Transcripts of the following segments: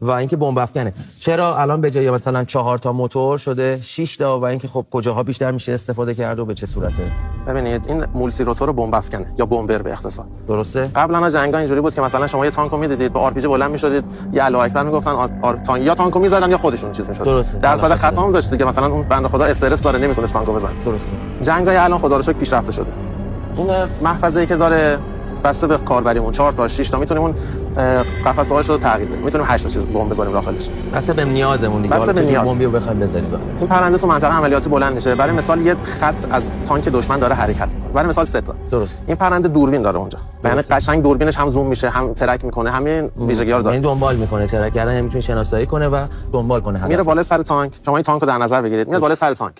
و اینکه بمب افکنه. چرا الان به جای مثلا 4 تا موتور شده 6 تا و اینکه خب کجاها بیشتر میشه استفاده کرد و به چه صورته؟ ببینید این مولتی روتور بمب افکنه یا بمبر به اختصار. درسته؟ قبلا از جنگا اینجوری بود که مثلا شما یه تانکو میدیدید با آر پی جی بلند میشدید یا الله اکبر میگفتن تانک یا تانکو میزدن یا خودشون چیز میشد. درسته. درصد خطا هم داشت که مثلا اون بنده خدا استرس داره نمیتونه تانکو بزنه. درسته. جنگای الان خدا رو شکر پیشرفته شده. اون محفظه‌ای که داره بسته به کاربریمون 4 تا 6 تا میتونیم اون قفسه‌هاش رو تغییر بدیم. میتونیم 8 تا چیز بمب بذاریم داخلش. بسته به نیازمون دیگه. بسته به نیاز. بمبی رو بخوایم بزنیم. این پرنده تو منطقه عملیاتی بلند میشه. برای مثال یه خط از تانک دشمن داره حرکت میکنه. برای مثال 3 تا. درست. این پرنده دوربین داره اونجا. یعنی قشنگ دوربینش هم زوم میشه، هم ترک میکنه، همین ویژگی‌ها رو داره. یعنی دنبال میکنه، ترک کردن میتونه شناسایی کنه و دنبال کنه. میره بالا سر تانک. شما این تانک رو در نظر بگیرید. میاد بالا سر تانک.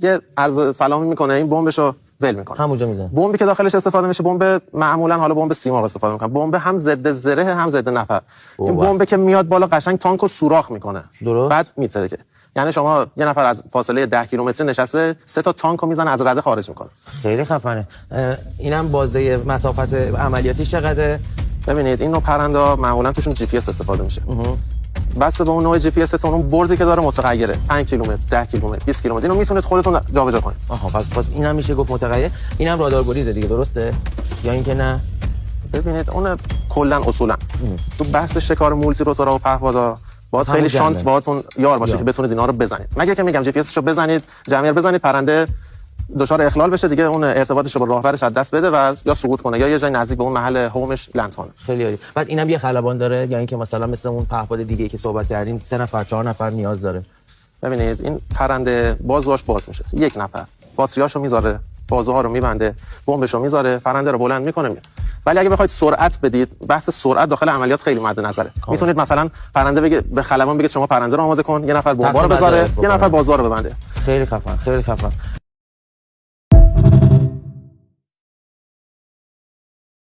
یه عرض سلامی میکنه، این بمبشو ول میکنه. همونجا میزنه. بمبی که داخلش استفاده میشه بمب معمولا حالا بمب سیمرغ استفاده میکنن. بمب هم ضد زره هم ضد نفر. این بمب که میاد بالا قشنگ تانکو سوراخ میکنه. درست. بعد میترکه. یعنی شما یه نفر از فاصله 10 کیلومتری نشسته 3 تا تانکو میزنه از رده خارج میکنه. خیلی خفنه. اینم بازه مسافت عملیاتی چقدره؟ ببینید این نوع پرنده معمولا توشون جی پی اس استفاده میشه. بسته به اون نوع جی پی اس تون اون بردی که داره متغیره. 5 کیلومتر، 10 کیلومتر، 20 کیلومتر اینو میتونید خودتون جابجا کنید. آها پس اینم میشه گفت متغیر. اینم رادار گریزه دیگه، درسته؟ یا اینکه نه؟ ببینید اون کلا اصولا تو بحث شکار مولتی روتورا و پهپادا باید خیلی شانس باهاتون یار باشه که بتونید اینا رو بزنید. مگه که میگم جی پی اسشو بزنید، جمعیت بزنید، پرنده دچار اخلال بشه دیگه، اون ارتباطش رو با راهبرش از دست بده و یا سقوط کنه یا یه جای نزدیک به اون محل هومش لند کنه. خیلی عالی. بعد اینم یه خلبان داره یا اینکه مثلا مثل اون پهپاد دیگه‌ای که صحبت کردیم 3 نفر 4 نفر نیاز داره؟ ببینید این پرنده بازوهاش باز میشه، 1 نفر باتریاشو میذاره، بازوها رو میبنده، بمبشو میذاره، پرنده رو بلند میکنه میره. ولی اگه بخواید سرعت بدید، بحث سرعت داخل عملیات خیلی مد نظره. میتونید مثلا پرنده بگه به خلبان بگید شما پرنده رو آماده کن، یه نفر بمبا رو بذاره، یه نفر بازوها رو ببنده. خیلی خفن، خیلی خفن.